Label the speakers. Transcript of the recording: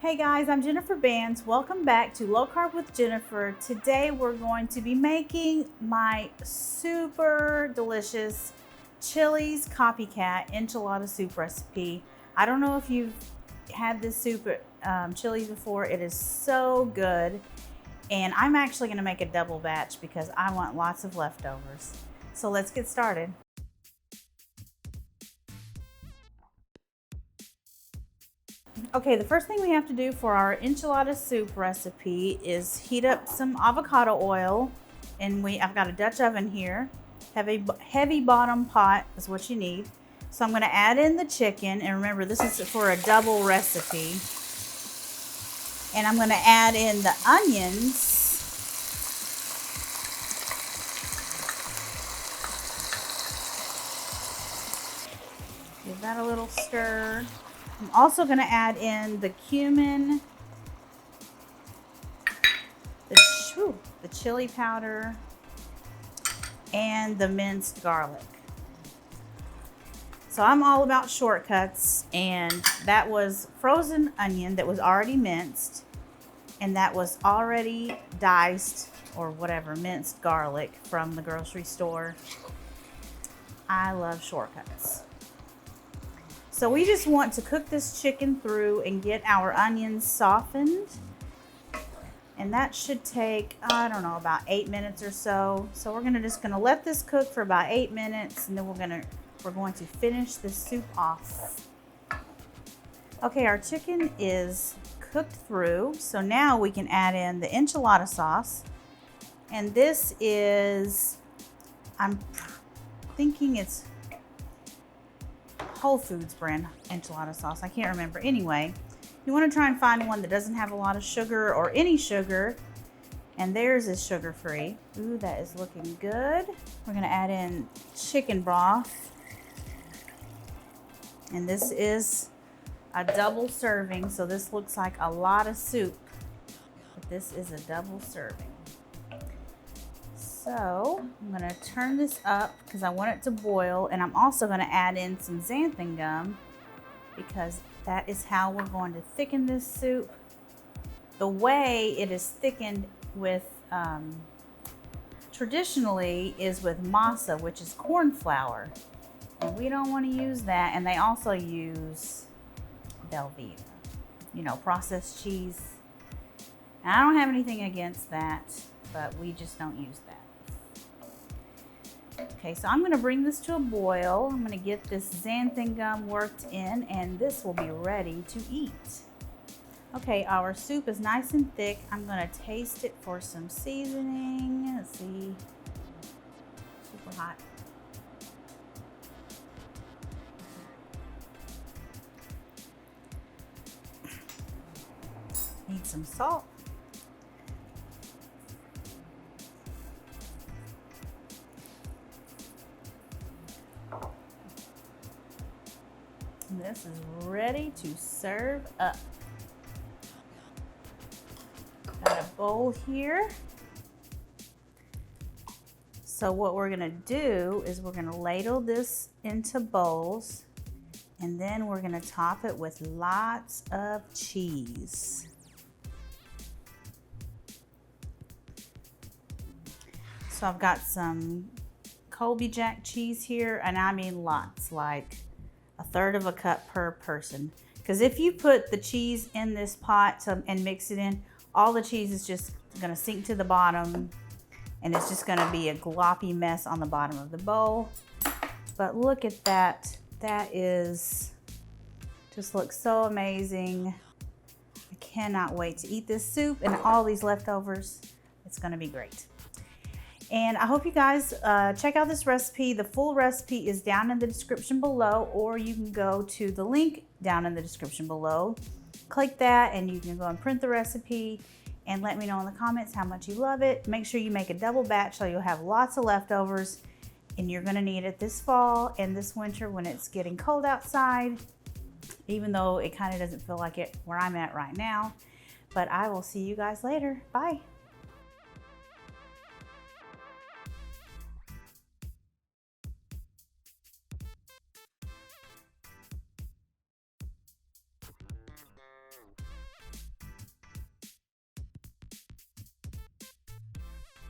Speaker 1: Hey guys, I'm Jennifer Bands. Welcome back to Low Carb with Jennifer. Today we're going to be making my super delicious Chili's Copycat Enchilada Soup recipe. I don't know if you've had this soup at Chili's before. It is so good. And I'm actually going to make a double batch because I want lots of leftovers. So let's get started. Okay, the first thing we have to do for our enchilada soup recipe is heat up some avocado oil, and I've got a Dutch oven here. Heavy bottom pot is what you need. So I'm going to add in the chicken, and remember this is for a double recipe. And I'm going to add in the onions. Give that a little stir. I'm also going to add in the cumin, the chili powder, and the minced garlic. So I'm all about shortcuts, and that was frozen onion that was already minced, and that was already diced or whatever, minced garlic from the grocery store. I love shortcuts. So we just want to cook this chicken through and get our onions softened. And that should take, I don't know, about 8 minutes or so. So we're just gonna let this cook for about 8 minutes, and then we're going to finish this soup off. Okay, our chicken is cooked through. So now we can add in the enchilada sauce. And this is, I'm thinking it's Whole Foods brand enchilada sauce. I can't remember. Anyway, you want to try and find one that doesn't have a lot of sugar or any sugar, and theirs is sugar-free. Ooh, that is looking good. We're going to add in chicken broth, and this is a double serving, so this looks like a lot of soup, but this is a double serving. So I'm going to turn this up because I want it to boil, and I'm also going to add in some xanthan gum because that is how we're going to thicken this soup. The way it is thickened with traditionally is with masa, which is corn flour, and we don't want to use that. And they also use Velveeta, you know, processed cheese. And I don't have anything against that, but we just don't use that. Okay, so I'm going to bring this to a boil. I'm going to get this xanthan gum worked in, and this will be ready to eat. Okay, our soup is nice and thick. I'm going to taste it for some seasoning. Let's see. Super hot. Need some salt. This is ready to serve up. Got a bowl here. So what we're gonna do is we're gonna ladle this into bowls, and then we're gonna top it with lots of cheese. So I've got some Monterey Jack cheese here, and I mean lots, like 1/3 of a cup per person. Because if you put the cheese in this pot and mix it in, all the cheese is just gonna sink to the bottom, and it's just gonna be a gloppy mess on the bottom of the bowl. But look at that. That just looks so amazing. I cannot wait to eat this soup and all these leftovers. It's gonna be great. And I hope you guys check out this recipe. The full recipe is down in the description below, or you can go to the link down in the description below. Click that and you can go and print the recipe and let me know in the comments how much you love it. Make sure you make a double batch so you'll have lots of leftovers, and you're gonna need it this fall and this winter when it's getting cold outside, even though it kind of doesn't feel like it where I'm at right now. But I will see you guys later. Bye.